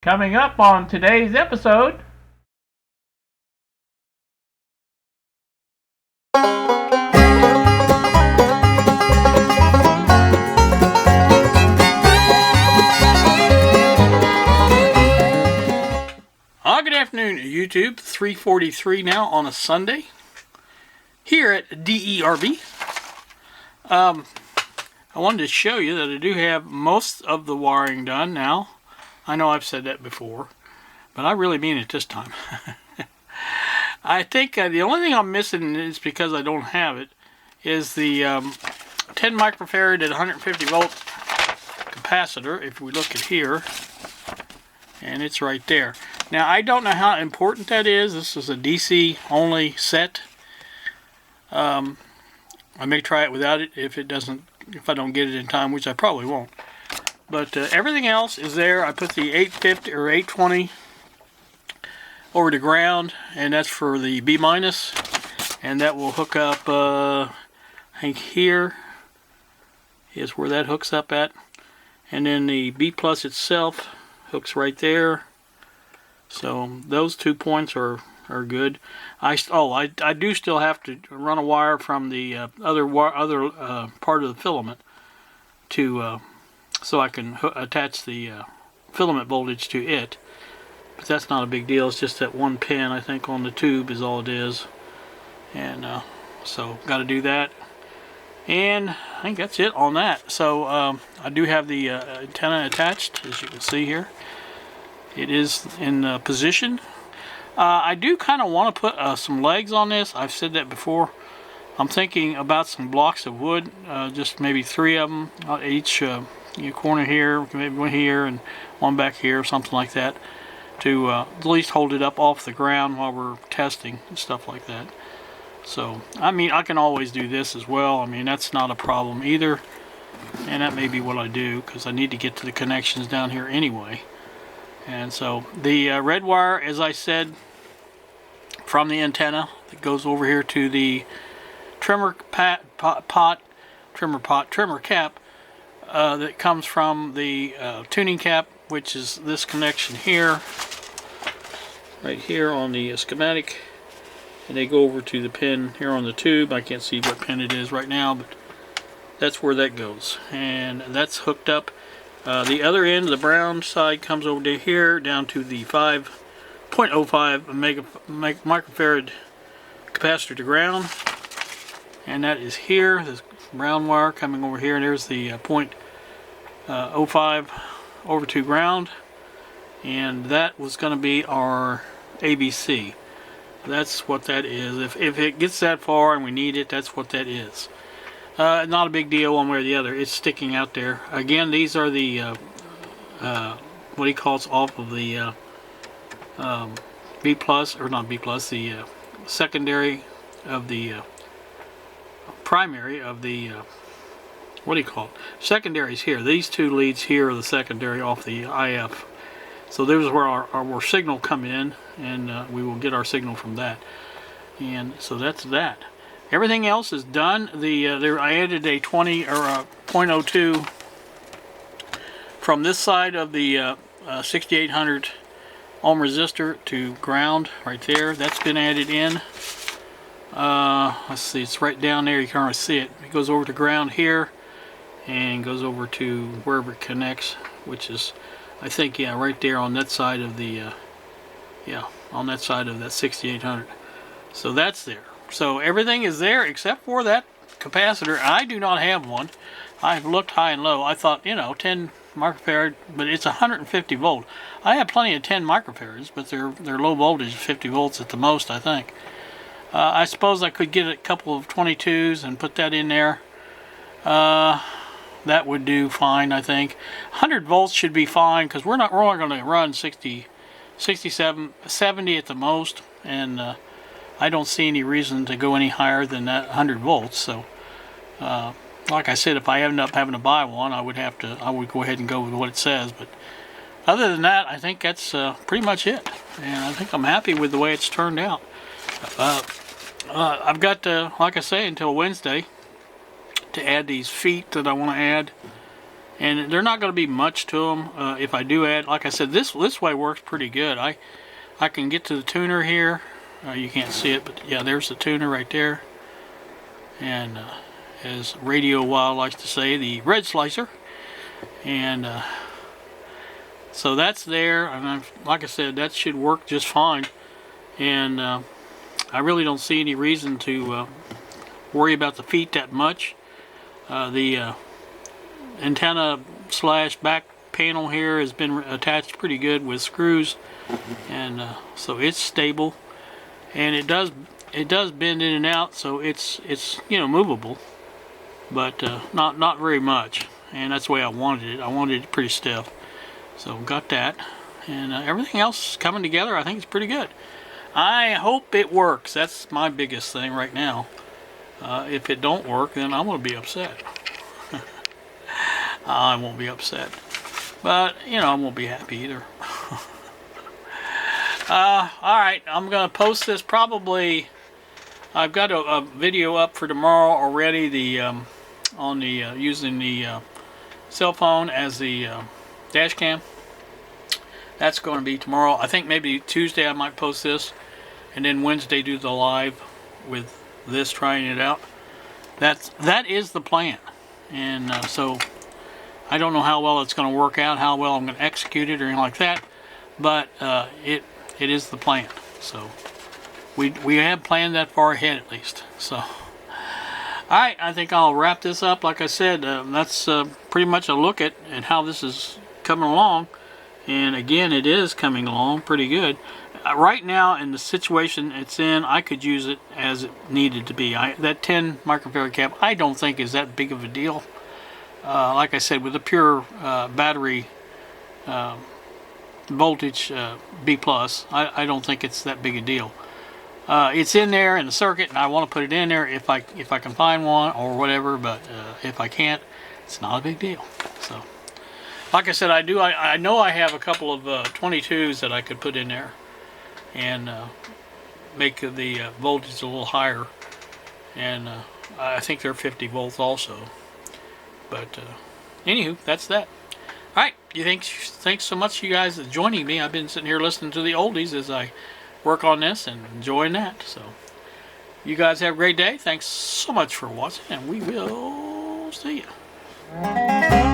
Coming up on today's episode, good afternoon YouTube, 3:43 now on a Sunday here at DERB. I wanted to show you that I do have most of the wiring done now. I know I've said that before, but I really mean it this time. I think the only thing I'm missing is because I don't have it, is the 10 microfarad at 150 volt capacitor. If we look at here, and it's right there. Now I don't know how important that is. This is a DC only set. I may try it without it if I don't get it in time, which I probably won't. But everything else is there. I put the 850 or 820 over to ground, and that's for the B minus, and that will hook up. I think here is where that hooks up at, and then the B plus itself hooks right there. So those 2 points are good. I do still have to run a wire from the other part of the filament to so I can attach the filament voltage to it. But that's not a big deal. It's just that one pin, I think, on the tube is all it is. And so got to do that. And I think that's it on that. So I do have the antenna attached, as you can see here. It is in position. I do kind of want to put some legs on this. I've said that before. I'm thinking about some blocks of wood, just maybe 3 of them, each corner here, maybe one here, and one back here, something like that, to at least hold it up off the ground while we're testing and stuff like that. So, I mean, I can always do this as well. I mean, that's not a problem either. And that may be what I do, because I need to get to the connections down here anyway. And so, the red wire, as I said, from the antenna that goes over here to the trimmer cap that comes from the tuning cap, which is this connection here, right here on the schematic, and they go over to the pin here on the tube. I can't see what pin it is right now, but that's where that goes, and that's hooked up. The other end, the brown side, comes over to here down to the 5.05 microfarad capacitor to ground, and that is here. This brown wire coming over here, and there's the 0.05 over to ground, and that was going to be our ABC. That's what that is. If it gets that far and we need it, that's what that is. Not a big deal one way or the other. It's sticking out there. Again, these are the what he calls off of the B plus, or not B plus, the secondary of the primary of the what do you call it? Secondaries here. These 2 leads here are the secondary off the IF. So there's where our signal come in, and we will get our signal from that. And so that's that. Everything else is done. I added a 20 or a 0.02 from this side of the 6800 ohm resistor to ground right there. That's been added in. Let's see, it's right down there. You can't really see it. It goes over to ground here and goes over to wherever it connects, which is, I think, yeah, right there on that side of the on that side of that 6800. So that's there. So everything is there except for that capacitor. I do not have one. I've looked high and low. I thought, 10 microfarad, but it's 150 volt. I have plenty of 10 microfarads, but they're low voltage, 50 volts at the most, I think. I suppose I could get a couple of 22s and put that in there. That would do fine, I think. 100 volts should be fine, because we're only going to run 67, 70 at the most, and I don't see any reason to go any higher than that 100 volts. So, like I said, if I end up having to buy one, I would go ahead and go with what it says. But other than that, I think that's pretty much it, and I think I'm happy with the way it's turned out. I've got, like I say, until Wednesday to add these feet that I want to add, and they're not going to be much to them if I do add. Like I said, this way works pretty good. I can get to the tuner here. You can't see it, but yeah, there's the tuner right there. And as Radio Wild likes to say, the red slicer. And so that's there, and like I said, that should work just fine. And I really don't see any reason to worry about the feet that much. The antenna / back panel here has been attached pretty good with screws, and so it's stable, and it does bend in and out, so it's you know, movable, but not very much, and that's the way I wanted it. I wanted it pretty stiff, so got that, and everything else is coming together. I think it's pretty good. I hope it works. That's my biggest thing right now. If it don't work, then I'm going to be upset. I won't be upset, but you know, I won't be happy either. Alright, I'm going to post this probably. I've got a video up for tomorrow already, on the using the cell phone as the dash cam. That's going to be tomorrow. I think maybe Tuesday I might post this, and then Wednesday do the live with this, trying it out. That is the plan, and so I don't know how well it's going to work out, how well I'm going to execute it or anything like that, but it is the plan. So we have planned that far ahead at least. So alright, I think I'll wrap this up. Like I said, that's pretty much a look at how this is coming along. And again, it is coming along pretty good. Right now, in the situation it's in, I could use it as it needed to be. That 10 microfarad cap, I don't think is that big of a deal. Like I said, with a pure battery voltage B+, I don't think it's that big a deal. It's in there in the circuit, and I want to put it in there if I can find one or whatever. But if I can't, it's not a big deal. So, like I said, I know I have a couple of 22s that I could put in there and make the voltage a little higher. And I think they're 50 volts also. But anywho, that's that. All right, thanks so much, you guys, for joining me. I've been sitting here listening to the oldies as I work on this and enjoying that. So you guys have a great day. Thanks so much for watching, and we will see you.